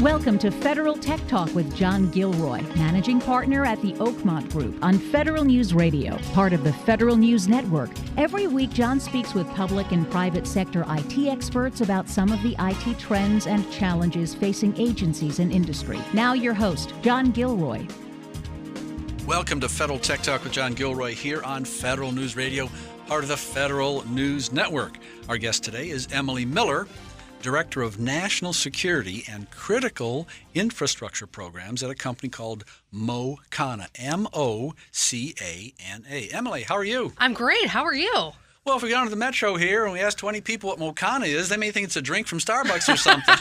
Welcome to Federal Tech Talk with John Gilroy, managing partner at the Oakmont Group on Federal News Radio, part of the Federal News Network. Every week, John speaks with public and private sector IT experts about some of the IT trends and challenges facing agencies and industry. Now your host, John Gilroy. Welcome to Federal Tech Talk with John Gilroy here on Federal News Radio, part of the Federal News Network. Our guest today is Emily Miller, Director of National Security and Critical Infrastructure Programs at a company called Mocana, Mocana. Emily, how are you? I'm great. How are you? Well, if we go down to the metro here and we ask 20 people what Mocana is, they may think it's a drink from Starbucks or something.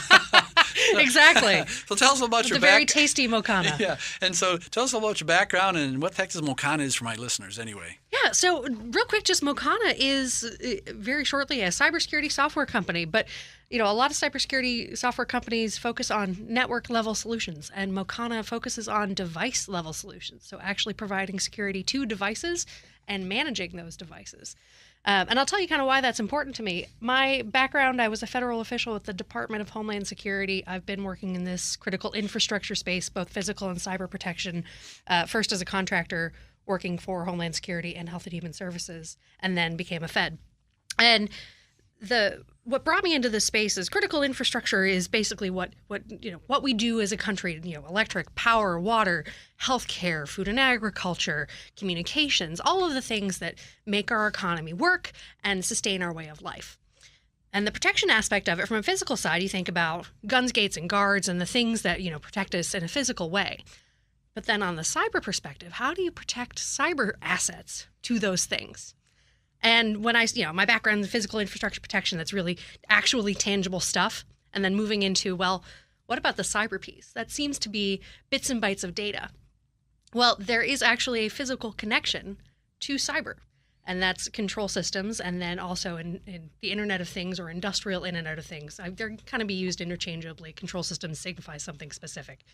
Exactly. So tell us about your background. It's a very tasty Mocana. Yeah. And so tell us about your background and what the heck does Mocana is for my listeners anyway. Yeah. So real quick, just Mocana is very shortly a cybersecurity software company. But, a lot of cybersecurity software companies focus on network level solutions, and Mocana focuses on device level solutions. So actually providing security to devices and managing those devices. And I'll tell you kind of why that's important to me. My background, I was a federal official at the Department of Homeland Security. I've been working in this critical infrastructure space, both physical and cyber protection, first as a contractor working for Homeland Security and Health and Human Services, and then became a Fed. And what brought me into this space is critical infrastructure is basically what we do as a country, electric, power, water, healthcare, food and agriculture, communications, all of the things that make our economy work and sustain our way of life. And the protection aspect of it, from a physical side, you think about guns, gates, and guards and the things that, protect us in a physical way. But then on the cyber perspective, how do you protect cyber assets to those things? And when my background in physical infrastructure protection, that's really actually tangible stuff. And then moving into, what about the cyber piece? That seems to be bits and bytes of data. Well, there is actually a physical connection to cyber, and that's control systems. And then also in the Internet of Things or industrial Internet of Things, they're kind of be used interchangeably. Control systems signify something specific.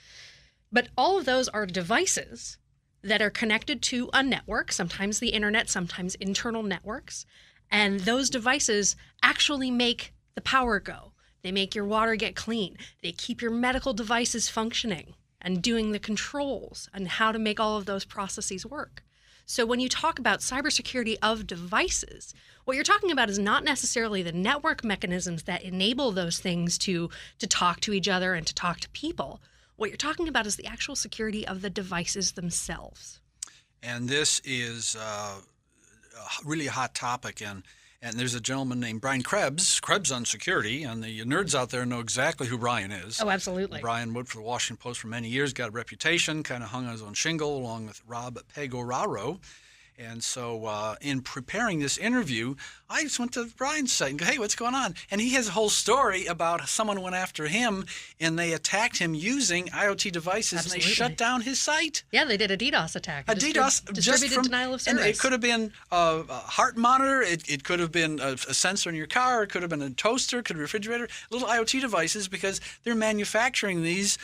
But all of those are devices that are connected to a network, sometimes the internet, sometimes internal networks. And those devices actually make the power go. They make your water get clean. They keep your medical devices functioning and doing the controls and how to make all of those processes work. So when you talk about cybersecurity of devices, what you're talking about is not necessarily the network mechanisms that enable those things to talk to each other and to talk to people. What you're talking about is the actual security of the devices themselves. And this is really a hot topic. And there's a gentleman named Brian Krebs on security. And the nerds out there know exactly who Brian is. Oh, absolutely. Brian worked for the Washington Post for many years, got a reputation, kind of hung on his own shingle along with Rob Pegoraro. And so in preparing this interview, I just went to Brian's site and go, hey, what's going on? And he has a whole story about someone went after him and they attacked him using IoT devices. Absolutely. And they shut down his site. Yeah, they did a DDoS attack. Distributed denial of service. And it could have been a heart monitor. It could have been a sensor in your car. It could have been a toaster. It could be a refrigerator. Little IoT devices, because they're manufacturing these,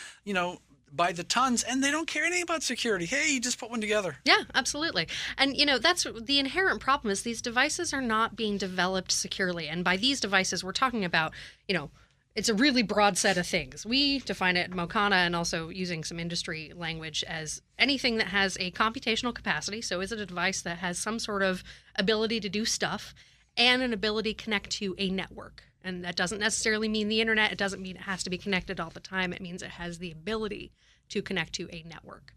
by the tons, and they don't care anything about security. Hey, you just put one together. Yeah, absolutely. And, that's the inherent problem is these devices are not being developed securely. And by these devices, we're talking about, it's a really broad set of things. We define it, Mocana, and also using some industry language, as anything that has a computational capacity. So is it a device that has some sort of ability to do stuff and an ability to connect to a network? And that doesn't necessarily mean the internet. It doesn't mean it has to be connected all the time. It means it has the ability to connect to a network.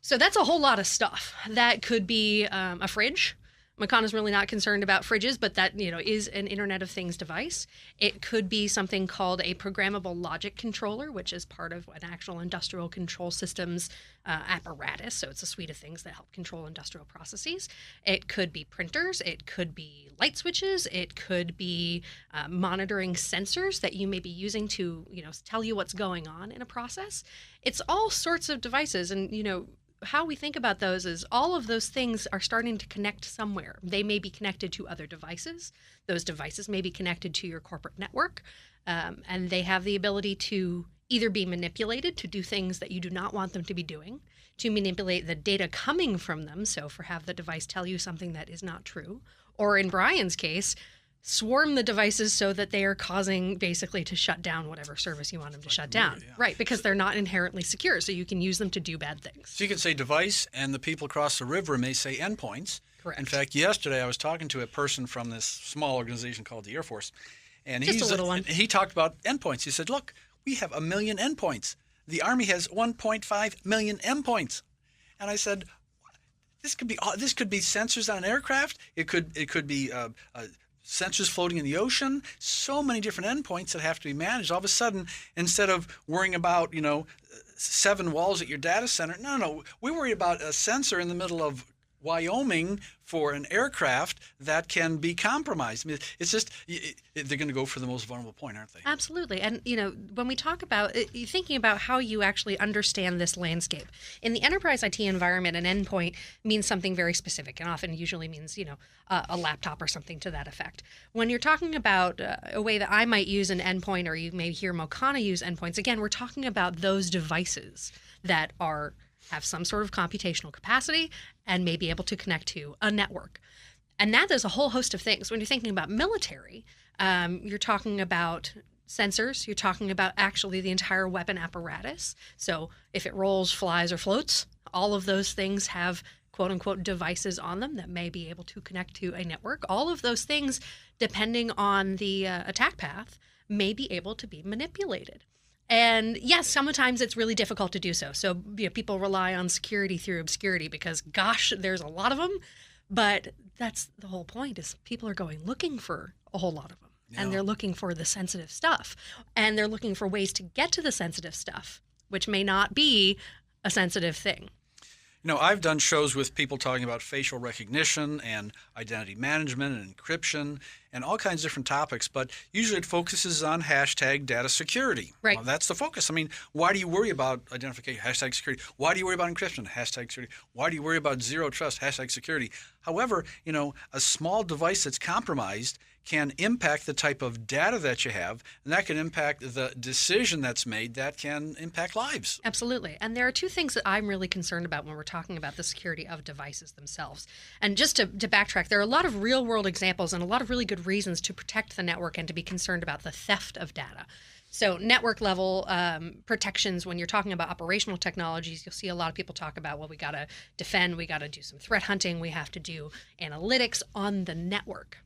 So that's a whole lot of stuff. That could be a fridge. Mocana's really not concerned about fridges, but that is an Internet of Things device. It could be something called a programmable logic controller, which is part of an actual industrial control systems apparatus. So it's a suite of things that help control industrial processes. It could be printers. It could be light switches. It could be monitoring sensors that you may be using to tell you what's going on in a process. It's all sorts of devices, and how we think about those is all of those things are starting to connect somewhere. They may be connected to other devices. Those devices may be connected to your corporate network, and they have the ability to either be manipulated to do things that you do not want them to be doing, to manipulate the data coming from them, so have the device tell you something that is not true, or in Brian's case, swarm the devices so that they are causing basically to shut down whatever service you want them to shut down. Yeah. Right, because they're not inherently secure, so you can use them to do bad things. So you could say device, and the people across the river may say endpoints. Correct. In fact, yesterday I was talking to a person from this small organization called the Air Force, and Just a little one. He talked about endpoints. He said, look, we have 1 million endpoints. The Army has 1.5 million endpoints. And I said, this could be sensors on an aircraft. It could be sensors floating in the ocean. So many different endpoints that have to be managed. All of a sudden, instead of worrying about 7 walls at your data center, no, we worry about a sensor in the middle of Wyoming for an aircraft that can be compromised. I mean, it's just they're going to go for the most vulnerable point, aren't they? Absolutely. And, when we talk about thinking about how you actually understand this landscape, in the enterprise IT environment, an endpoint means something very specific and often usually means, a laptop or something to that effect. When you're talking about a way that I might use an endpoint, or you may hear Mocana use endpoints, again, we're talking about those devices that have some sort of computational capacity and may be able to connect to a network. And that is a whole host of things. When you're thinking about military, you're talking about sensors, you're talking about actually the entire weapon apparatus. So if it rolls, flies, or floats, all of those things have quote unquote devices on them that may be able to connect to a network. All of those things, depending on the attack path, may be able to be manipulated. And yes, sometimes it's really difficult to do so. So people rely on security through obscurity because, gosh, there's a lot of them. But that's the whole point, is people are going looking for a whole lot of them. Yeah. And they're looking for the sensitive stuff. And they're looking for ways to get to the sensitive stuff, which may not be a sensitive thing. I've done shows with people talking about facial recognition and identity management and encryption and all kinds of different topics, but usually it focuses on hashtag data security. Right. Well, that's the focus. I mean, why do you worry about identification? Hashtag security. Why do you worry about encryption? Hashtag security. Why do you worry about zero trust? Hashtag security. However, a small device that's compromised can impact the type of data that you have, and that can impact the decision that's made that can impact lives. Absolutely. And there are two things that I'm really concerned about when we're talking about the security of devices themselves. And just to backtrack, there are a lot of real-world examples and a lot of really good reasons to protect the network and to be concerned about the theft of data. So network level protections, when you're talking about operational technologies, you'll see a lot of people talk about, well, we got to defend, we got to do some threat hunting, we have to do analytics on the network.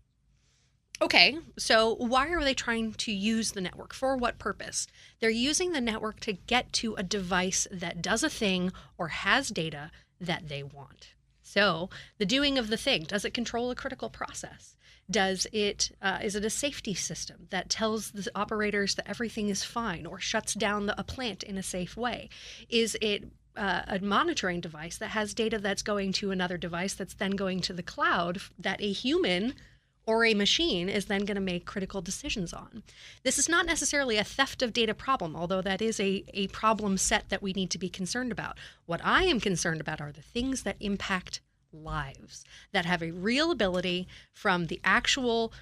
Okay, so why are they trying to use the network? For what purpose? They're using the network to get to a device that does a thing or has data that they want. So the doing of the thing, does it control a critical process? Is it a safety system that tells the operators that everything is fine or shuts down a plant in a safe way? Is it a monitoring device that has data that's going to another device that's then going to the cloud that a human or a machine is then going to make critical decisions on? This is not necessarily a theft of data problem, although that is a problem set that we need to be concerned about. What I am concerned about are the things that impact lives, that have a real ability from the actual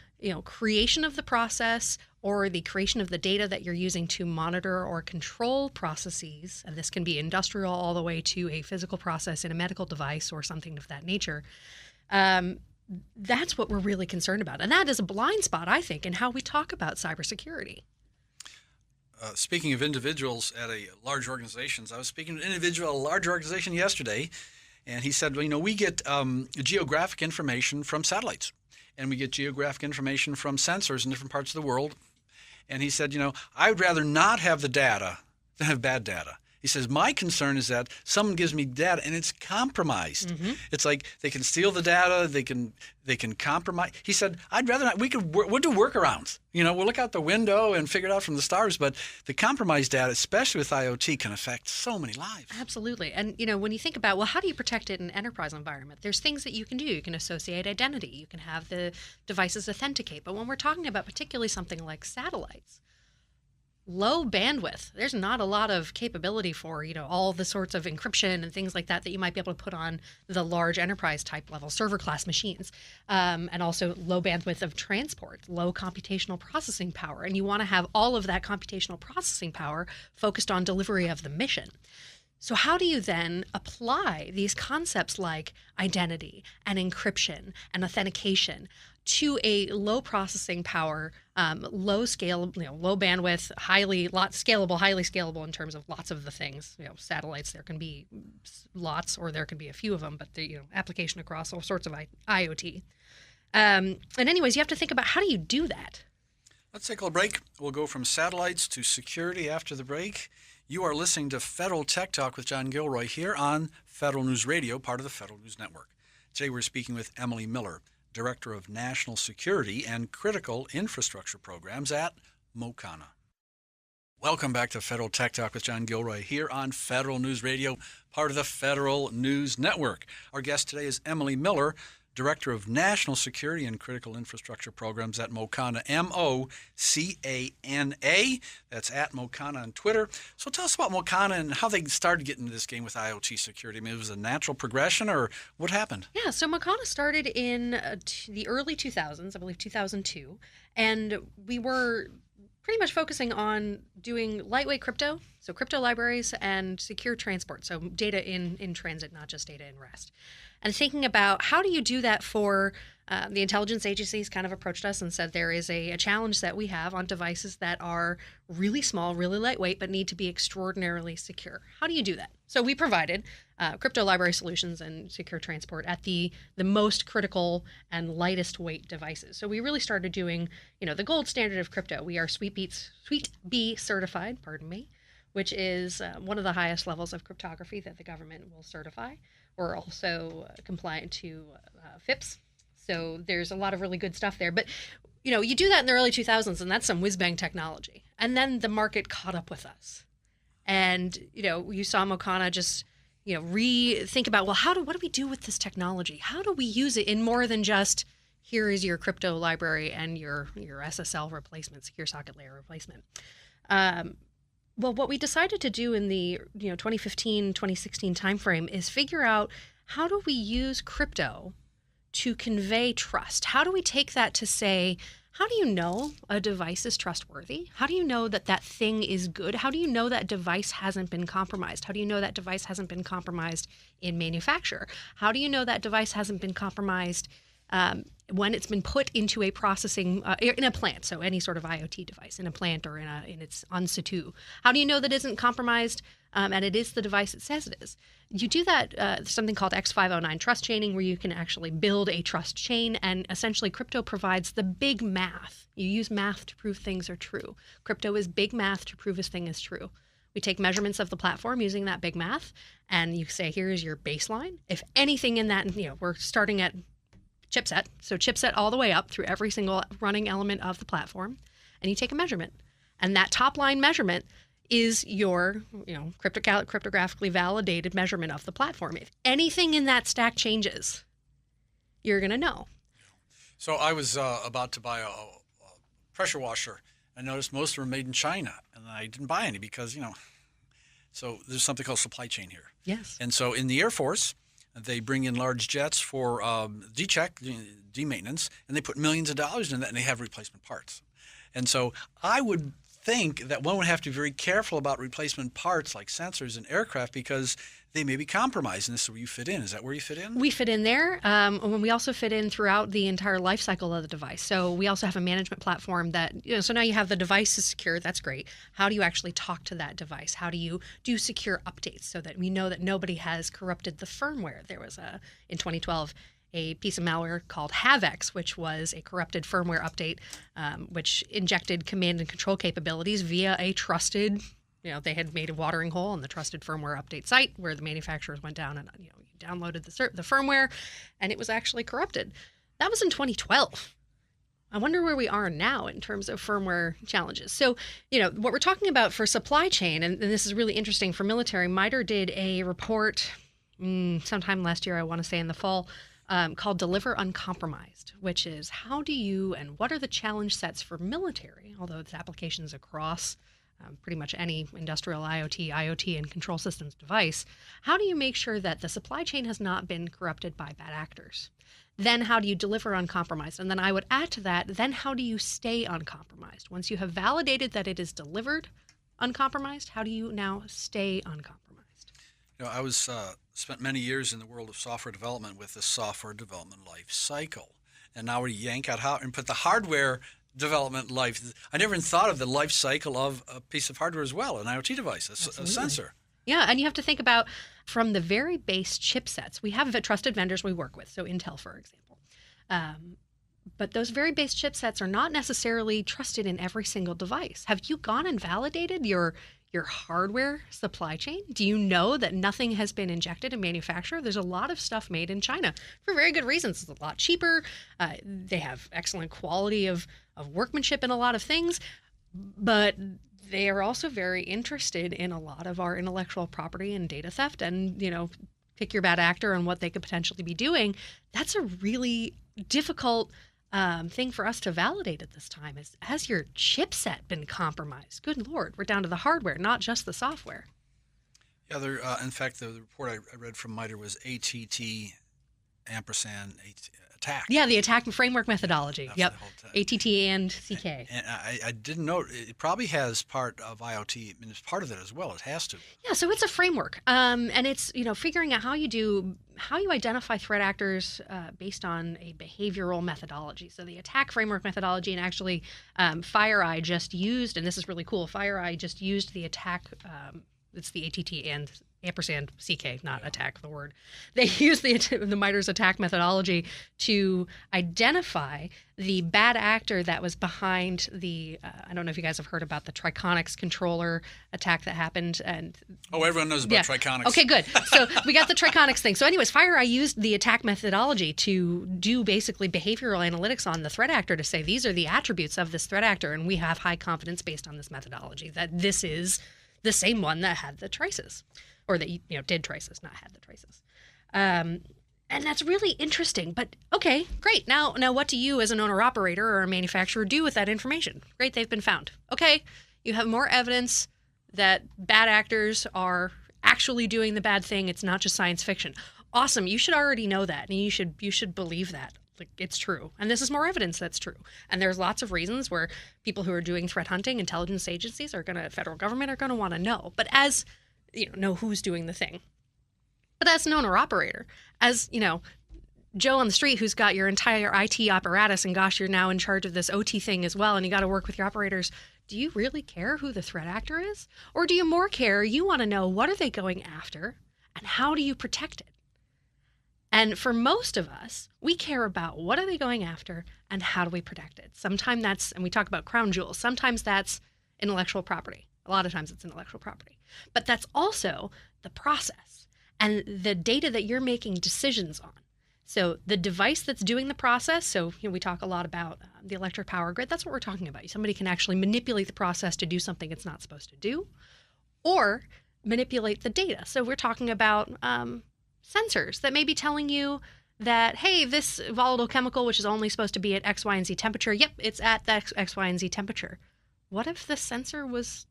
creation of the process or the creation of the data that you're using to monitor or control processes, and this can be industrial all the way to a physical process in a medical device or something of that nature. That's what we're really concerned about. And that is a blind spot, I think, in how we talk about cybersecurity. Speaking of individuals at a large organizations, I was speaking to an individual at a large organization yesterday, and he said, well, we get geographic information from satellites, and we get geographic information from sensors in different parts of the world. And he said, I would rather not have the data than have bad data. He says, my concern is that someone gives me data and it's compromised. Mm-hmm. It's like they can steal the data, they can compromise. He said, I'd rather not. We'll do workarounds. We'll look out the window and figure it out from the stars. But the compromised data, especially with IoT, can affect so many lives. Absolutely. And, when you think about, well, how do you protect it in an enterprise environment? There's things that you can do. You can associate identity. You can have the devices authenticate. But when we're talking about particularly something like satellites, low bandwidth, there's not a lot of capability for, all the sorts of encryption and things like that you might be able to put on the large enterprise type level server class machines. And also low bandwidth of transport, low computational processing power. And you want to have all of that computational processing power focused on delivery of the mission. So how do you then apply these concepts like identity and encryption and authentication to a low processing power, low scale, low bandwidth, highly scalable in terms of lots of the things. Satellites, there can be lots, or there can be a few of them, but the application across all sorts of IoT. And anyways, you have to think about, how do you do that? Let's take a little break. We'll go from satellites to security after the break. You are listening to Federal Tech Talk with John Gilroy here on Federal News Radio, part of the Federal News Network. Today we're speaking with Emily Miller, Director of National Security and Critical Infrastructure Programs at Mocana. Welcome back to Federal Tech Talk with John Gilroy here on Federal News Radio, part of the Federal News Network. Our guest today is Emily Miller, Director of National Security and Critical Infrastructure Programs at Mocana, Mocana. That's at Mocana on Twitter. So tell us about Mocana and how they started getting into this game with IoT security. I mean, it was a natural progression, or what happened? Yeah, so Mocana started in the early 2000s, I believe 2002, and we were pretty much focusing on doing lightweight crypto, so crypto libraries, and secure transport, so data in transit, not just data in rest. And thinking about, how do you do that for the intelligence agencies kind of approached us and said there is a challenge that we have on devices that are really small, really lightweight, but need to be extraordinarily secure. How do you do that? So we provided crypto library solutions and secure transport at the most critical and lightest weight devices. So we really started doing, the gold standard of crypto. We are Suite B certified, which is one of the highest levels of cryptography that the government will certify. We're also compliant to FIPS. So there's a lot of really good stuff there. But, you do that in the early 2000s, and that's some whiz-bang technology. And then the market caught up with us. And, you saw Mocana just, rethink about, well, what do we do with this technology? How do we use it in more than just, here is your crypto library and your SSL replacement, secure socket layer replacement? Well, what we decided to do in the 2015, 2016 timeframe is figure out, how do we use crypto to convey trust? How do we take that to say, how do you know a device is trustworthy? How do you know that that thing is good? How do you know that device hasn't been compromised? How do you know that device hasn't been compromised in manufacture? How do you know that device hasn't been compromised when it's been put into a processing in a plant, so any sort of IoT device in a plant or in its en situ? How do you know that it isn't compromised and it is the device it says it is? You do that something called X509 trust chaining, where you can actually build a trust chain, and essentially crypto provides the big math. You use math to prove things are true. Crypto is big math to prove a thing is true. We take measurements of the platform using that big math, and you say, here is your baseline. If anything in that, we're starting at chipset, so chipset all the way up through every single running element of the platform, and you take a measurement. And that top line measurement is your, cryptographically validated measurement of the platform. If anything in that stack changes, you're going to know. So I was about to buy a pressure washer. I noticed most of them are made in China, and I didn't buy any because, so there's something called supply chain here. Yes. And so in the Air Force, they bring in large jets for D-check, D-maintenance, and they put millions of dollars in that, and they have replacement parts. And so I would think that one would have to be very careful about replacement parts like sensors in aircraft, because they may be compromised, and this is where you fit in. Is that where you fit in? We fit in there. And we also fit in throughout the entire life cycle of the device. So we also have a management platform that, so now you have the device is secure. That's great. How do you actually talk to that device? How do you do secure updates so that we know that nobody has corrupted the firmware? There was in 2012, a piece of malware called HVAC, which was a corrupted firmware update, which injected command and control capabilities via a trusted, they had made a watering hole on the trusted firmware update site where the manufacturers went down and, you downloaded the firmware, and it was actually corrupted. That was in 2012. I wonder where we are now in terms of firmware challenges. So, what we're talking about for supply chain, and this is really interesting for military, MITRE did a report sometime last year, I want to say in the fall, called Deliver Uncompromised, which is how do you and what are the challenge sets for military, although it's applications across pretty much any industrial IoT, and control systems device. How do you make sure that the supply chain has not been corrupted by bad actors? Then how do you deliver uncompromised? And then I would add to that, then how do you stay uncompromised? Once you have validated that it is delivered uncompromised, how do you now stay uncompromised? I was spent many years in the world of software development with the software development life cycle. and now we yank out and put the hardware development life. I never even thought of the life cycle of a piece of hardware as well, an IoT device, a sensor. Yeah, and you have to think about from the very base chipsets. We have trusted vendors we work with, so Intel, for example. But those very base chipsets are not necessarily trusted in every single device. Have you gone and validated your hardware supply chain? Do you know that nothing has been injected in manufacture? There's a lot of stuff made in China for very good reasons. It's a lot cheaper. They have excellent quality of workmanship in a lot of things, but they are also very interested in a lot of our intellectual property and data theft. And, pick your bad actor and what they could potentially be doing. That's a really difficult thing for us to validate at this time. Has your chipset been compromised? Good Lord, we're down to the hardware, not just the software. Yeah, in fact, the report I read from MITRE was ATT ampersand attack. Yeah, the attack framework methodology. That's Yep, the whole ATT and CK. And I didn't know it probably has part of IoT. I mean, it's part of it as well. It has to. Yeah, so it's a framework, and it's figuring out how you identify threat actors based on a behavioral methodology. So the attack framework methodology, and actually FireEye just used, and this is really cool. FireEye just used the attack. It's the ATT and ampersand CK, not attack, the word. They use the MITRE's attack methodology to identify the bad actor that was behind the, I don't know if you guys have heard about the Triconics controller attack that happened. Everyone knows about Triconics. Okay, good. So we got the Triconics thing. So anyways, FireEye used the attack methodology to do basically behavioral analytics on the threat actor to say, these are the attributes of this threat actor, and we have high confidence based on this methodology that this is the same one that had the traces. Or that did traces, not had the traces, and that's really interesting. But okay, great. Now, what do you, as an owner-operator or a manufacturer, do with that information? Great, they've been found. Okay, you have more evidence that bad actors are actually doing the bad thing. It's not just science fiction. Awesome. You should already know that, and you should believe that. Like, it's true, and this is more evidence that's true. And there's lots of reasons where people who are doing threat hunting, intelligence agencies federal government are going to want to know. But as know who's doing the thing. But as an owner-operator, as, Joe on the street who's got your entire IT apparatus, and gosh, you're now in charge of this OT thing as well, and you got to work with your operators, do you really care who the threat actor is? Or do you more care, you want to know what are they going after, and how do you protect it? And for most of us, we care about what are they going after, and how do we protect it? Sometimes that's, and we talk about crown jewels, sometimes that's intellectual property. A lot of times it's intellectual property. But that's also the process and the data that you're making decisions on. So the device that's doing the process, so we talk a lot about the electric power grid, that's what we're talking about. Somebody can actually manipulate the process to do something it's not supposed to do, or manipulate the data. So we're talking about sensors that may be telling you that, hey, this volatile chemical, which is only supposed to be at X, Y, and Z temperature, yep, it's at that X, Y, and Z temperature. What if the sensor was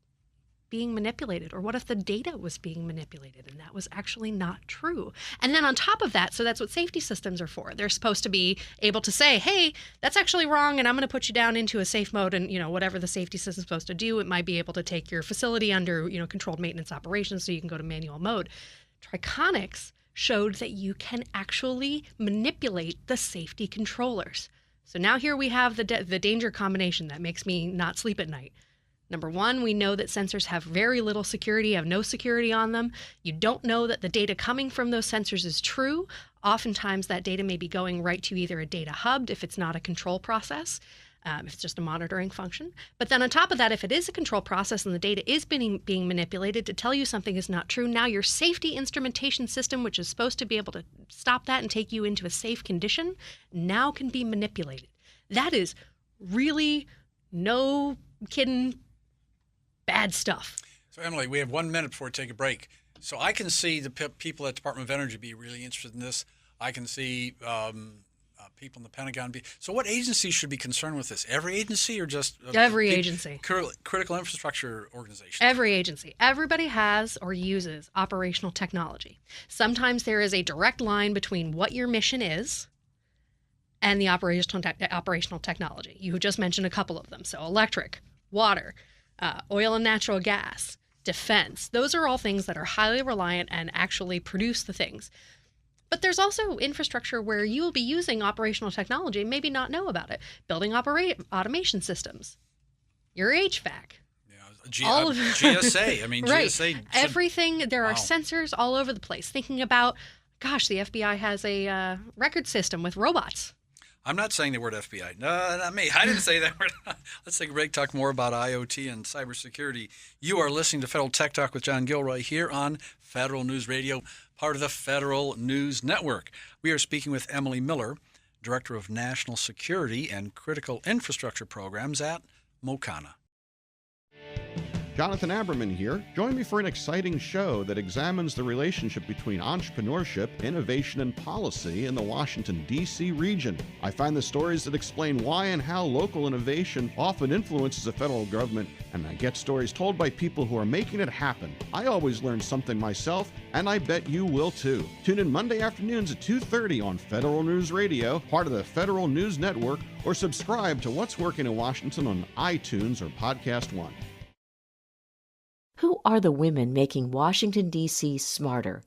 being manipulated, or what if the data was being manipulated and that was actually not true? And then on top of that, so that's what safety systems are for. They're supposed to be able to say, hey, that's actually wrong, and I'm going to put you down into a safe mode, and whatever the safety system's supposed to do, it might be able to take your facility under controlled maintenance operations, so you can go to manual mode. Triconics showed that you can actually manipulate the safety controllers. So now here we have the danger combination that makes me not sleep at night. Number one, we know that sensors have very little security, have no security on them. You don't know that the data coming from those sensors is true. Oftentimes that data may be going right to either a data hub if it's not a control process, if it's just a monitoring function. But then on top of that, if it is a control process and the data is being manipulated to tell you something is not true, now your safety instrumentation system, which is supposed to be able to stop that and take you into a safe condition, now can be manipulated. That is really, no kidding, bad stuff. So, Emily, we have 1 minute before we take a break. So I can see the people at Department of Energy be really interested in this. I can see people in the Pentagon be. So what agency should be concerned with this? Every agency, or just every agency? Critical infrastructure organization. Every agency. Everybody has or uses operational technology. Sometimes there is a direct line between what your mission is and the operational technology. You just mentioned a couple of them. So electric, water, oil and natural gas, defense. Those are all things that are highly reliant and actually produce the things. But there's also infrastructure where you will be using operational technology and maybe not know about it. Building automation systems, your HVAC. All of GSA. I mean, right. GSA. Everything. There are Wow. sensors all over the place. Thinking about, gosh, the FBI has a record system with robots. I'm not saying the word FBI. No, not me. I didn't say that word. Let's take a break, talk more about IoT and cybersecurity. You are listening to Federal Tech Talk with John Gilroy here on Federal News Radio, part of the Federal News Network. We are speaking with Emily Miller, Director of National Security and Critical Infrastructure Programs at Mocana. Jonathan Aberman here. Join me for an exciting show that examines the relationship between entrepreneurship, innovation, and policy in the Washington, D.C. region. I find the stories that explain why and how local innovation often influences the federal government, and I get stories told by people who are making it happen. I always learn something myself, and I bet you will too. Tune in Monday afternoons at 2:30 on Federal News Radio, part of the Federal News Network, or subscribe to What's Working in Washington on iTunes or Podcast One. Who are the women making Washington, D.C. smarter,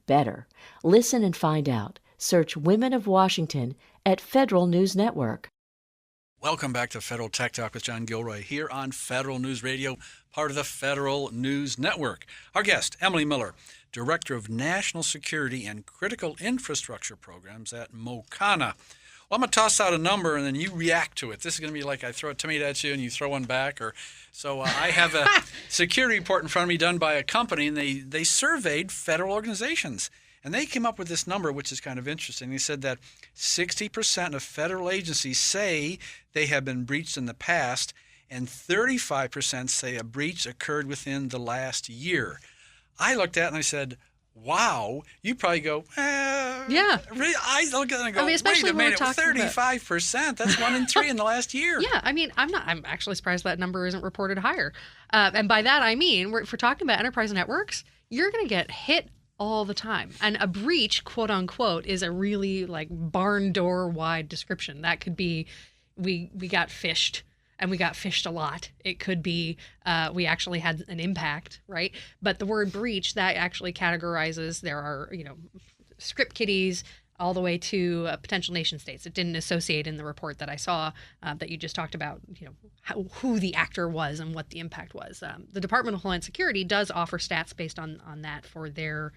better? Listen and find out. Search Women of Washington at Federal News Network. Welcome back to Federal Tech Talk with John Gilroy here on Federal News Radio, part of the Federal News Network. Our guest, Emily Miller, Director of National Security and Critical Infrastructure Programs at Mocana. Well, I'm going to toss out a number, and then you react to it. This is going to be like I throw a tomato at you, and you throw one back. So I have a security report in front of me done by a company, and they surveyed federal organizations. And they came up with this number, which is kind of interesting. They said that 60% of federal agencies say they have been breached in the past, and 35% say a breach occurred within the last year. I looked at it and I said, wow, you probably go, Yeah. Really? I look at it and go, especially wait a when we're minute, talking about 35%? That's 1 in 3 in the last year. Yeah, I mean, I'm actually surprised that number isn't reported higher. And by that, I mean, if we're talking about enterprise networks, you're going to get hit all the time. And a breach, quote unquote, is a really like barn door wide description. That could be we got phished. And we got phished a lot. It could be we actually had an impact, right? But the word breach, that actually categorizes, there are, script kiddies all the way to potential nation states. It didn't associate in the report that I saw that you just talked about, who the actor was and what the impact was. The Department of Homeland Security does offer stats based on that for their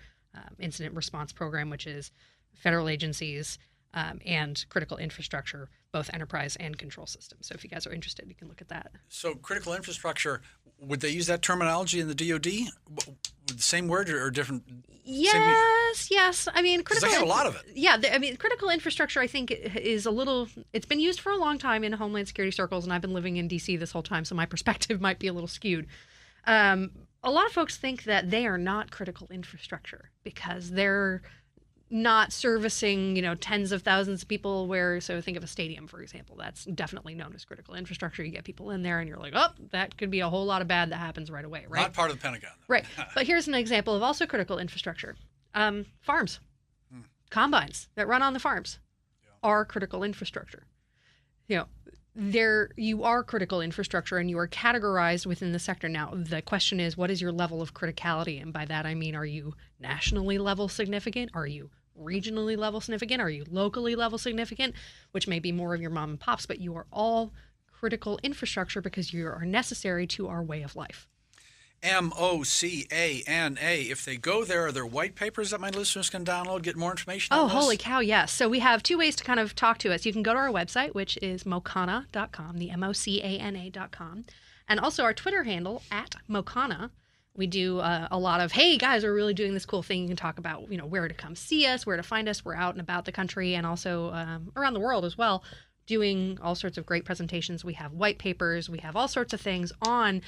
incident response program, which is federal agencies and critical infrastructure, both enterprise and control systems. So if you guys are interested, you can look at that. So critical infrastructure, would they use that terminology in the DoD? With the same word or different? Yes. I mean, critical. Because they have a lot of it. Yeah, critical infrastructure, I think, is a little. It's been used for a long time in Homeland Security circles, and I've been living in D.C. this whole time, so my perspective might be a little skewed. A lot of folks think that they are not critical infrastructure because they're not servicing, tens of thousands of people so think of a stadium, for example. That's definitely known as critical infrastructure. You get people in there and you're like, oh, that could be a whole lot of bad that happens right away, right? Not part of the Pentagon. Though. Right. But here's an example of also critical infrastructure. Farms, combines that run on the farms are critical infrastructure. You are critical infrastructure and you are categorized within the sector. Now, the question is, what is your level of criticality? And by that, I mean, are you nationally level significant? Are you regionally level significant? Are you locally level significant? Which may be more of your mom and pops, but you are all critical infrastructure because you are necessary to our way of life. Mocana. If they go there, are there white papers that my listeners can download, get more information on Oh, this? holy cow, yes. So we have two ways to kind of talk to us. You can go to our website, which is mocana.com, the Mocana.com, and also our Twitter handle, @Mocana. We do a lot of, hey, guys, we're really doing this cool thing. You can talk about, where to come see us, where to find us. We're out and about the country and also around the world as well, doing all sorts of great presentations. We have white papers. We have all sorts of things on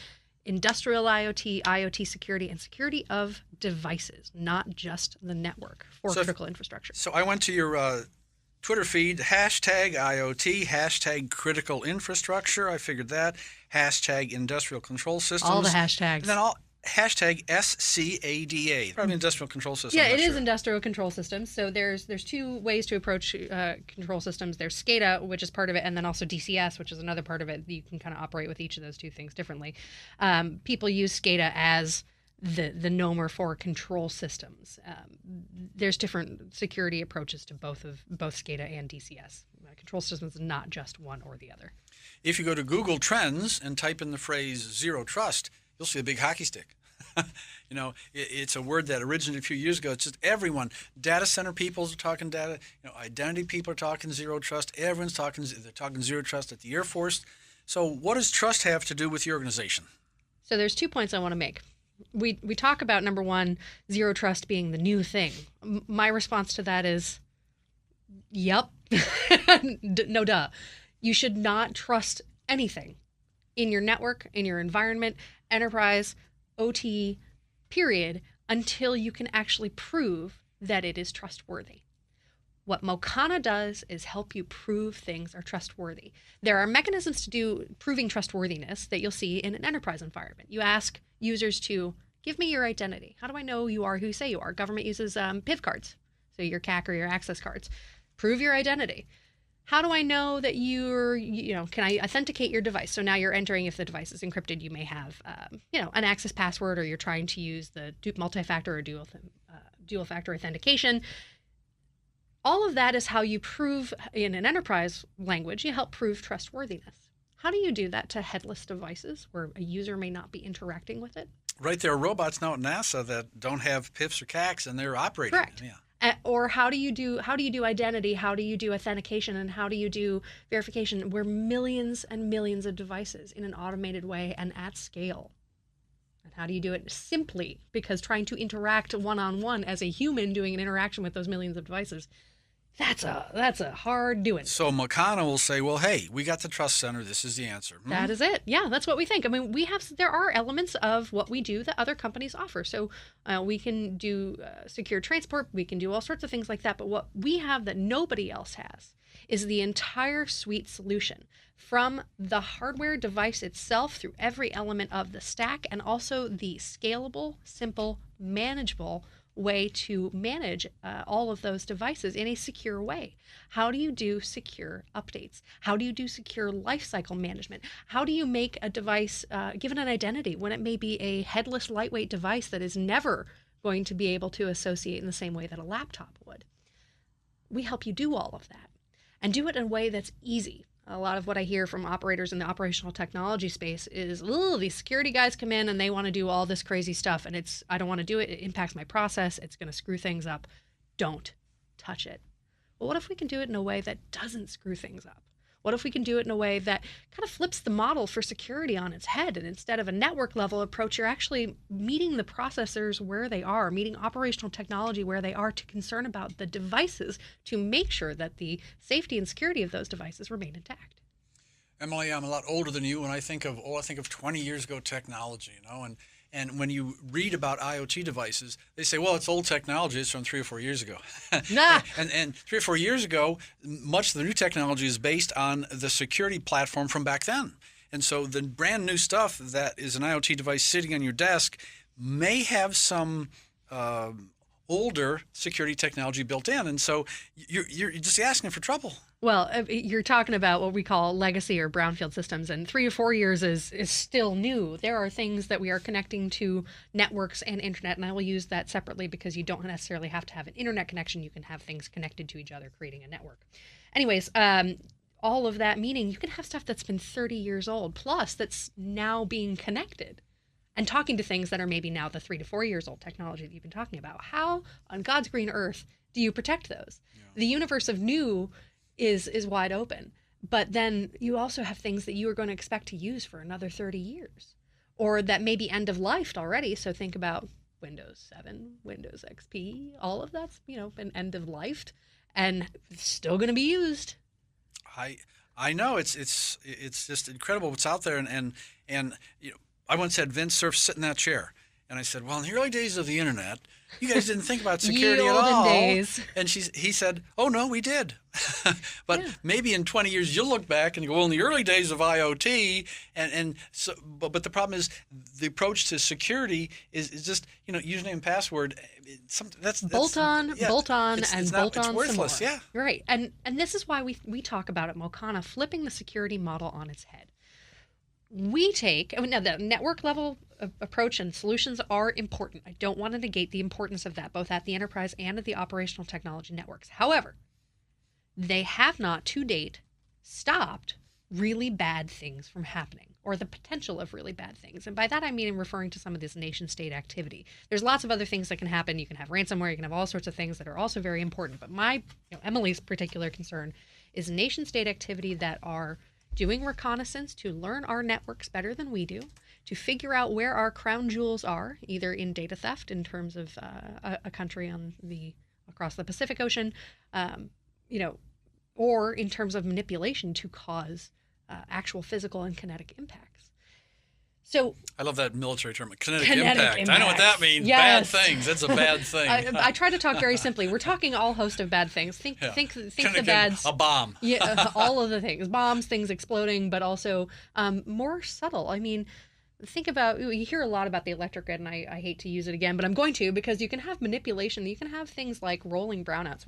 industrial IoT, IoT security, and security of devices, not just the network for critical infrastructure. So I went to your Twitter feed, #IoT, #critical infrastructure. I figured that. #industrial control systems. All the hashtags. And then #SCADA, probably industrial control system. Yeah, it is industrial control systems. So there's two ways to approach control systems. There's SCADA, which is part of it, and then also DCS, which is another part of it. You can kind of operate with each of those two things differently. People use SCADA as the NOMR for control systems. There's different security approaches to both SCADA and DCS. Control systems is not just one or the other. If you go to Google Trends and type in the phrase zero trust, you'll see a big hockey stick. It's a word that originated a few years ago. It's just everyone. Data center people are talking data. Identity people are talking zero trust. Everyone's talking. They're talking zero trust at the Air Force. So, what does trust have to do with your organization? So, there's 2 points I want to make. We talk about, number one, zero trust being the new thing. My response to that is, yep, no duh. You should not trust anything in your network, in your environment, enterprise, OT, period, until you can actually prove that it is trustworthy. What Mocana does is help you prove things are trustworthy. There are mechanisms to do proving trustworthiness that you'll see in an enterprise environment. You ask users to give me your identity. How do I know you are who you say you are? Government uses PIV cards, so your CAC or your access cards. Prove your identity. How do I know that can I authenticate your device? So now you're entering, if the device is encrypted, you may have, an access password, or you're trying to use the multi-factor or dual factor authentication. All of that is how you prove, in an enterprise language, you help prove trustworthiness. How do you do that to headless devices where a user may not be interacting with it? Right, there are robots now at NASA that don't have PIFs or CACs, and they're operating. Correct. Yeah. Or how do you do identity? How do you do authentication? And how do you do verification? Where millions and millions of devices in an automated way and at scale. And how do you do it simply? Because trying to interact one-on-one as a human doing an interaction with those millions of devices, that's a hard doing. So Mocana will say, well, hey, we got the trust center. This is the answer. That is it. Yeah, that's what we think. I mean, there are elements of what we do that other companies offer. So we can do secure transport. We can do all sorts of things like that. But what we have that nobody else has is the entire suite solution, from the hardware device itself through every element of the stack, and also the scalable, simple, manageable way to manage all of those devices in a secure way. How do you do secure updates? How do you do secure lifecycle management? How do you make a device given an identity when it may be a headless, lightweight device that is never going to be able to associate in the same way that a laptop would? We help you do all of that and do it in a way that's easy. A lot of what I hear from operators in the operational technology space is, these security guys come in and they want to do all this crazy stuff, and I don't want to do it. It impacts my process. It's going to screw things up. Don't touch it. Well, what if we can do it in a way that doesn't screw things up? What if we can do it in a way that kind of flips the model for security on its head, and instead of a network level approach, you're actually meeting the processors where they are, meeting operational technology where they are, to concern about the devices to make sure that the safety and security of those devices remain intact. Emily, I'm a lot older than you, and I think of 20 years ago technology, and when you read about IoT devices, they say, well, it's old technology. It's from 3 or 4 years ago. Nah. and 3 or 4 years ago, much of the new technology is based on the security platform from back then. And so the brand new stuff that is an IoT device sitting on your desk may have some older security technology built in. And so you're just asking for trouble. Well, you're talking about what we call legacy or brownfield systems, and 3 to 4 years is still new. There are things that we are connecting to networks and internet, and I will use that separately because you don't necessarily have to have an internet connection. You can have things connected to each other, creating a network. Anyways, all of that meaning you can have stuff that's been 30 years old plus that's now being connected and talking to things that are maybe now the 3 to 4 years old technology that you've been talking about. How on God's green earth do you protect those? Yeah. The universe of new is wide open, but then you also have things that you are going to expect to use for another 30 years, or that may be end of life already. So think about Windows 7, Windows XP, all of that's been end of life and still going to be used. I know it's just incredible what's out there, and I once had Vince Cerf sit in that chair. And I said, well, in the early days of the internet, you guys didn't think about security at all. Days. And he said, oh, no, we did. But maybe in 20 years, you'll look back and go, well, in the early days of IoT. But the problem is the approach to security is just, username and password. That's bolt on, and bolt on it's worthless, some more. Yeah. Right. And this is why we talk about at Mocana flipping the security model on its head. We take, now the network level approach and solutions are important. I don't want to negate the importance of that, both at the enterprise and at the operational technology networks. However, they have not to date stopped really bad things from happening, or the potential of really bad things. And by that, I mean I'm referring to some of this nation state activity. There's lots of other things that can happen. You can have ransomware, you can have all sorts of things that are also very important. But Emily's particular concern is nation state activity that are doing reconnaissance to learn our networks better than we do, to figure out where our crown jewels are, either in data theft in terms of a country across the Pacific Ocean, or in terms of manipulation to cause actual physical and kinetic impacts. So I love that military term, kinetic impact. I know what that means. Yes. Bad things. That's a bad thing. I try to talk very simply. We're talking all host of bad things. Think the bads. A bomb. Yeah, all of the things. Bombs, things exploding, but also more subtle. I mean, think about, you hear a lot about the electric grid, and I hate to use it again, but I'm going to, because you can have manipulation. You can have things like rolling brownouts.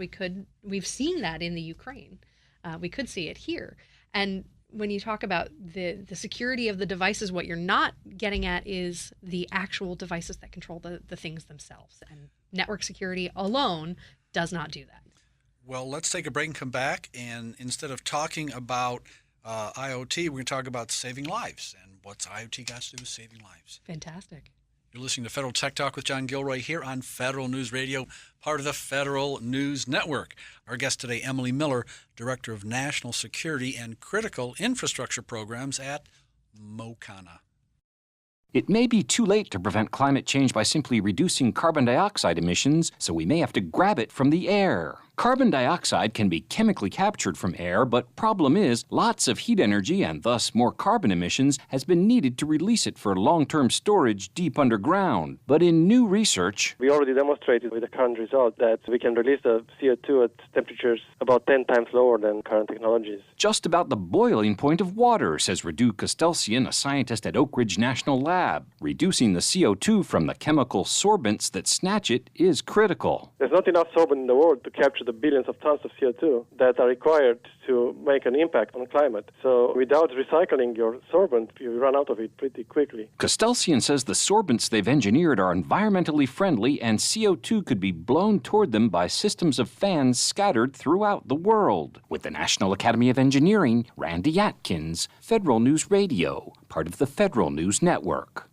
We've seen that in the Ukraine. We could see it here. And when you talk about the security of the devices, what you're not getting at is the actual devices that control the things themselves. And network security alone does not do that. Well, let's take a break and come back. And instead of talking about IoT, we're going to talk about saving lives. And what's IoT got to do with saving lives? Fantastic. You're listening to Federal Tech Talk with John Gilroy here on Federal News Radio, part of the Federal News Network. Our guest today, Emily Miller, Director of National Security and Critical Infrastructure Programs at Mocana. It may be too late to prevent climate change by simply reducing carbon dioxide emissions, so we may have to grab it from the air. Carbon dioxide can be chemically captured from air, but problem is, lots of heat energy and thus more carbon emissions has been needed to release it for long-term storage deep underground. But in new research, we already demonstrated with the current result that we can release the CO2 at temperatures about 10 times lower than current technologies. Just about the boiling point of water, says Radu Kostelsian, a scientist at Oak Ridge National Lab. Reducing the CO2 from the chemical sorbents that snatch it is critical. There's not enough sorbent in the world to capture the billions of tons of CO2 that are required to make an impact on climate. So without recycling your sorbent, you run out of it pretty quickly. Kostelsian says the sorbents they've engineered are environmentally friendly and CO2 could be blown toward them by systems of fans scattered throughout the world. With the National Academy of Engineering, Randy Atkins, Federal News Radio, part of the Federal News Network.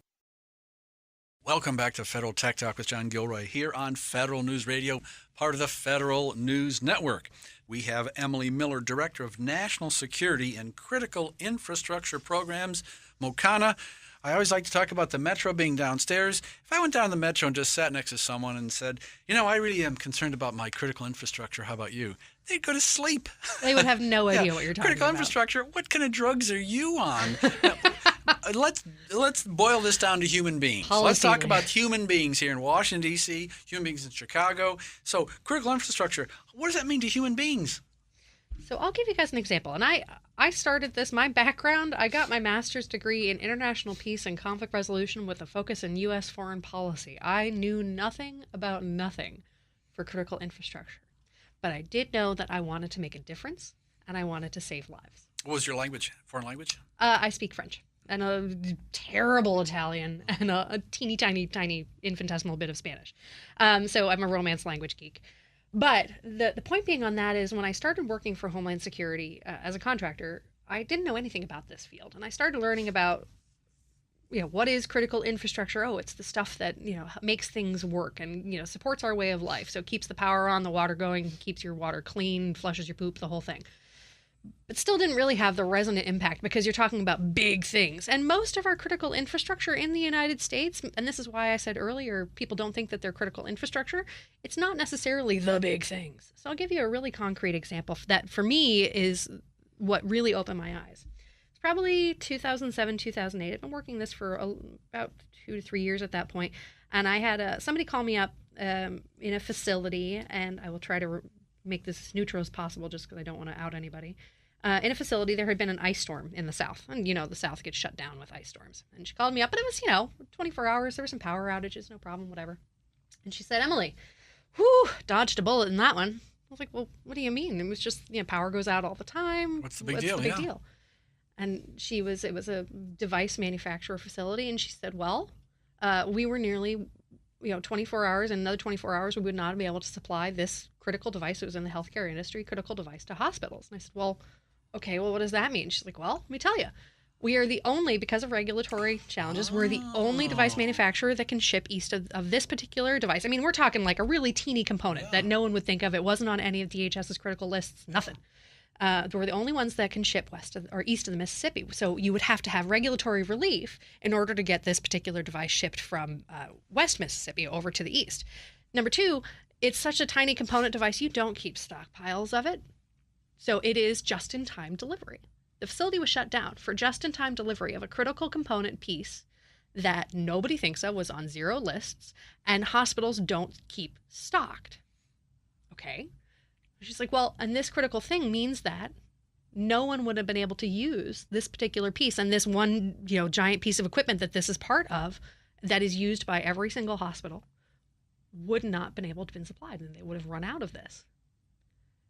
Welcome back to Federal Tech Talk with John Gilroy here on Federal News Radio, part of the Federal News Network. We have Emily Miller, Director of National Security and Critical Infrastructure Programs, Mocana. I always like to talk about the metro being downstairs. If I went down the metro and just sat next to someone and said, I really am concerned about my critical infrastructure, how about you? They'd go to sleep. They would have no idea what you're talking critical about. Infrastructure, what kind of drugs are you on? Let's boil this down to human beings. Let's talk about human beings here in Washington, D.C., human beings in Chicago. So critical infrastructure, what does that mean to human beings? So I'll give you guys an example. And I started this, my background, I got my master's degree in international peace and conflict resolution with a focus in U.S. foreign policy. I knew nothing about nothing for critical infrastructure. But I did know that I wanted to make a difference and I wanted to save lives. What was your language, foreign language? I speak French and a terrible Italian and a teeny tiny infinitesimal bit of Spanish. So I'm a Romance language geek. But the point being on that is when I started working for Homeland Security as a contractor, I didn't know anything about this field. And I started learning about, what is critical infrastructure? Oh, it's the stuff that, makes things work and, supports our way of life. So it keeps the power on, the water going, keeps your water clean, flushes your poop, the whole thing. But still didn't really have the resonant impact because you're talking about big things. And most of our critical infrastructure in the United States, and this is why I said earlier, people don't think that they're critical infrastructure, it's not necessarily the big things. So I'll give you a really concrete example that for me is what really opened my eyes. It's probably 2007, 2008. I've been working this for about 2 to 3 years at that point. And I had somebody call me up in a facility, and I will try to make this as neutral as possible just because I don't want to out anybody. In a facility, there had been an ice storm in the South. And, the South gets shut down with ice storms. And she called me up, but it was, 24 hours. There were some power outages, no problem, whatever. And she said, Emily, dodged a bullet in that one. I was like, well, what do you mean? It was just, power goes out all the time. What's the big deal? Deal? And it was a device manufacturer facility. And she said, well, we were nearly 24 hours, and another 24 hours, we would not be able to supply this critical device. It was in the healthcare industry, critical device to hospitals. And I said, well, okay, well, what does that mean? She's like, well, let me tell you. We are the only, because of regulatory challenges, we're the only device manufacturer that can ship east of this particular device. I mean, we're talking like a really teeny component that no one would think of. It wasn't on any of DHS's critical lists, nothing. We're the only ones that can ship west of, or east of the Mississippi. So you would have to have regulatory relief in order to get this particular device shipped from West Mississippi over to the east. Number two, it's such a tiny component device, you don't keep stockpiles of it. So it is just-in-time delivery. The facility was shut down for just-in-time delivery of a critical component piece that nobody thinks of, was on zero lists, and hospitals don't keep stocked. Okay. She's like, well, and this critical thing means that no one would have been able to use this particular piece, and this one, giant piece of equipment that this is part of, that is used by every single hospital, would not have been able to have been supplied, and they would have run out of this.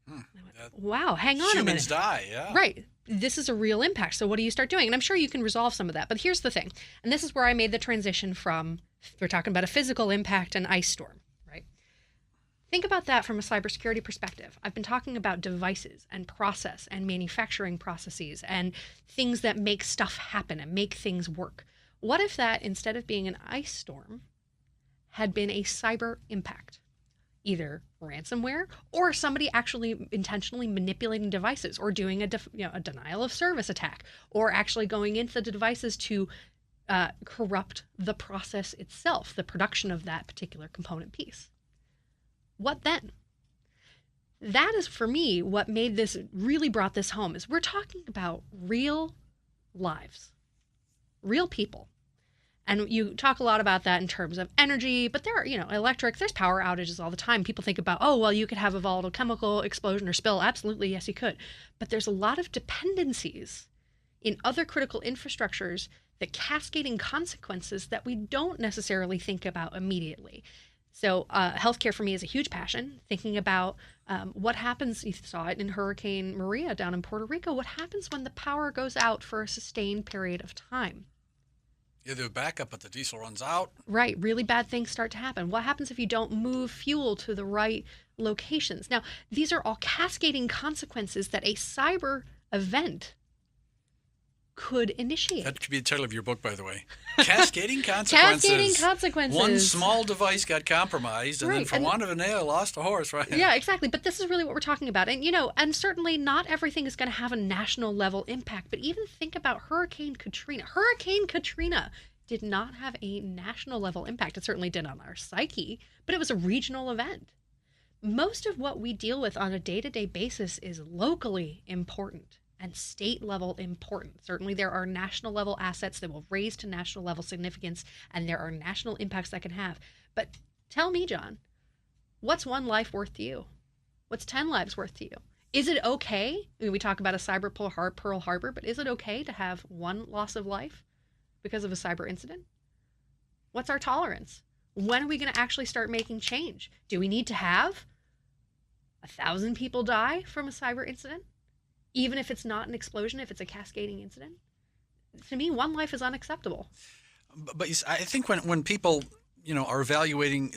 I went, wow, hang on a minute. Humans die, yeah. Right. This is a real impact. So what do you start doing? And I'm sure you can resolve some of that. But here's the thing. And this is where I made the transition from, we're talking about a physical impact and ice storm, right? Think about that from a cybersecurity perspective. I've been talking about devices and process and manufacturing processes and things that make stuff happen and make things work. What if that, instead of being an ice storm, had been a cyber impact? Either ransomware or somebody actually intentionally manipulating devices, or doing a denial of service attack, or actually going into the devices to corrupt the process itself, the production of that particular component piece. What then? That is, for me, what made this, really brought this home, is we're talking about real lives, real people. And you talk a lot about that in terms of energy, but there are, electric, there's power outages all the time. People think about, oh, well, you could have a volatile chemical explosion or spill. Absolutely, yes, you could. But there's a lot of dependencies in other critical infrastructures, the cascading consequences that we don't necessarily think about immediately. So healthcare for me is a huge passion, thinking about what happens. You saw it in Hurricane Maria down in Puerto Rico. What happens when the power goes out for a sustained period of time? Either backup, but the diesel runs out. Right. Really bad things start to happen. What happens if you don't move fuel to the right locations? Now, these are all cascading consequences that a cyber event could initiate. That could be the title of your book, by the way. Cascading consequences. Cascading consequences. One small device got compromised, and right. then for want of a nail, lost a horse, right? Yeah, exactly. But this is really what we're talking about. And, and certainly not everything is going to have a national level impact. But even think about Hurricane Katrina. Hurricane Katrina did not have a national level impact. It certainly did on our psyche, but it was a regional event. Most of what we deal with on a day-to-day basis is locally important and state level important. Certainly there are national level assets that will raise to national level significance, and there are national impacts that can have. But tell me, John, what's one life worth to you? What's 10 lives worth to you? Is it okay? I mean, we talk about a cyber Pearl Harbor, but is it okay to have one loss of life because of a cyber incident? What's our tolerance? When are we going to actually start making change? Do we need to have 1,000 people die from a cyber incident? Even if it's not an explosion, if it's a cascading incident? To me, one life is unacceptable. But I think when people, are evaluating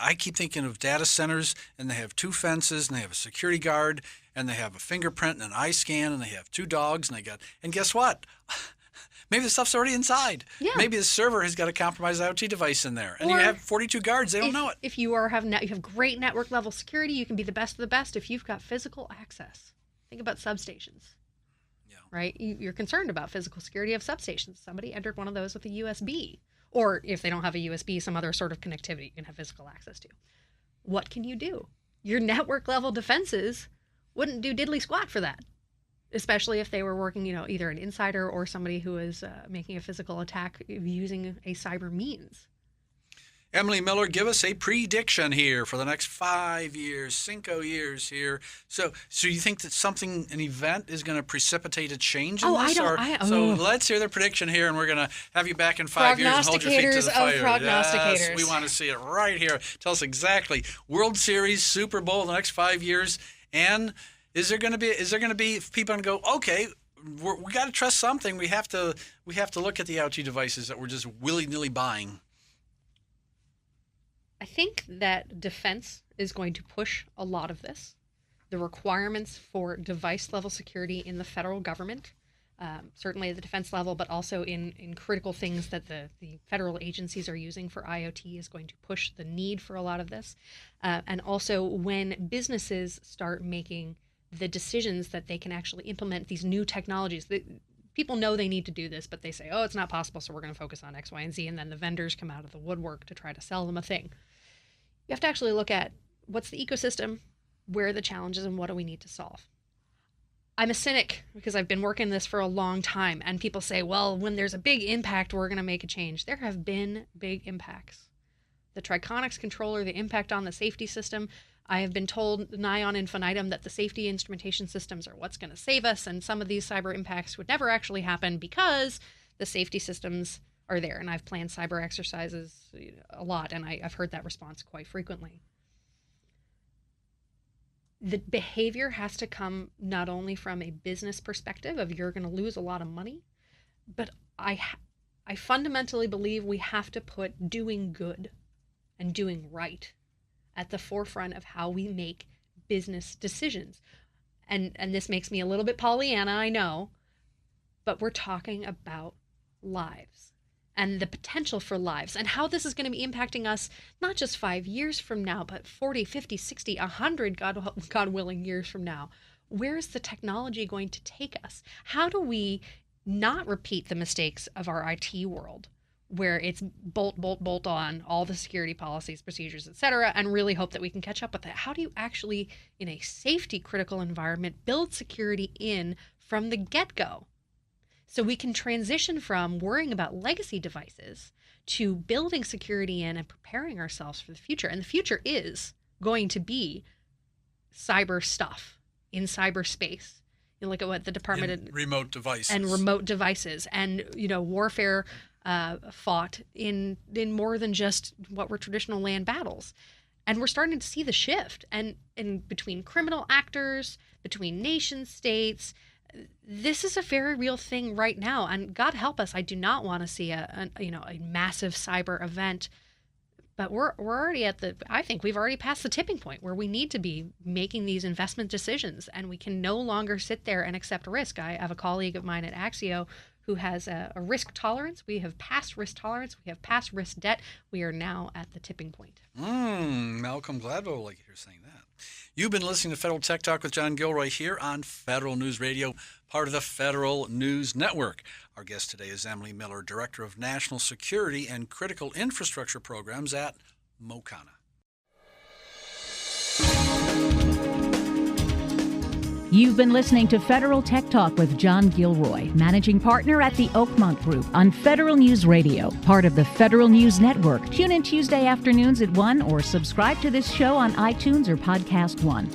I keep thinking of data centers, and they have 2 fences, and they have a security guard, and they have a fingerprint and an eye scan, and they have 2 dogs, and guess what? Maybe the stuff's already inside. Yeah. Maybe the server has got a compromised IoT device in there, and you have 42 guards. They don't know it. If you have great network level security, you can be the best of the best if you've got physical access. Think about substations, right? You're concerned about physical security of substations. Somebody entered one of those with a USB, or if they don't have a USB, some other sort of connectivity you can have physical access to. What can you do? Your network level defenses wouldn't do diddly squat for that, especially if they were working, either an insider or somebody who is making a physical attack using a cyber means. Emily Miller, give us a prediction here for the next 5 years, 5 years here. So you think that an event is going to precipitate a change in this? So let's hear the prediction here, and we're going to have you back in 5 years and hold your feet to the fire. Prognosticators. Yes, we want to see it right here. Tell us exactly. World Series, Super Bowl, the next 5 years, and is there going to be people going to go, okay, we got to trust something. We have to look at the IoT devices that we're just willy-nilly buying. I think that defense is going to push a lot of this. The requirements for device-level security in the federal government, certainly at the defense level, but also in critical things that the federal agencies are using for IoT, is going to push the need for a lot of this. And also when businesses start making the decisions that they can actually implement these new technologies. People know they need to do this, but they say, oh, it's not possible, so we're going to focus on X, Y, and Z, and then the vendors come out of the woodwork to try to sell them a thing. You have to actually look at what's the ecosystem, where are the challenges, and what do we need to solve. I'm a cynic because I've been working this for a long time, and people say, well, when there's a big impact, we're going to make a change. There have been big impacts. The Triconics controller, the impact on the safety system, I have been told nigh on infinitum that the safety instrumentation systems are what's going to save us, and some of these cyber impacts would never actually happen because the safety systems are there. And I've planned cyber exercises a lot, and I've heard that response quite frequently. The behavior has to come not only from a business perspective of you're going to lose a lot of money, but I fundamentally believe we have to put doing good and doing right at the forefront of how we make business decisions. And this makes me a little bit Pollyanna, I know, but we're talking about lives and the potential for lives and how this is going to be impacting us not just 5 years from now, but 40, 50, 60, 100, God willing, years from now. Where is the technology going to take us? How do we not repeat the mistakes of our IT world, where it's bolt on all the security policies, procedures, et cetera, and really hope that we can catch up with that? How do you actually, in a safety critical environment, build security in from the get-go so we can transition from worrying about legacy devices to building security in and preparing ourselves for the future? And the future is going to be cyber stuff in cyberspace. You look at what the Department of remote devices and warfare fought in more than just what were traditional land battles. And we're starting to see the shift and between criminal actors, between nation states. This is a very real thing right now. And God help us, I do not want to see a massive cyber event. But we're already I think we've already passed the tipping point where we need to be making these investment decisions, and we can no longer sit there and accept risk. I have a colleague of mine at Axio who has a risk tolerance. We have passed risk tolerance. We have passed risk debt. We are now at the tipping point. Malcolm Gladwell, like you're saying that. You've been listening to Federal Tech Talk with John Gilroy here on Federal News Radio, part of the Federal News Network. Our guest today is Emily Miller, Director of National Security and Critical Infrastructure Programs at Mocana. You've been listening to Federal Tech Talk with John Gilroy, Managing Partner at the Oakmont Group on Federal News Radio, part of the Federal News Network. Tune in Tuesday afternoons at 1 or subscribe to this show on iTunes or Podcast One.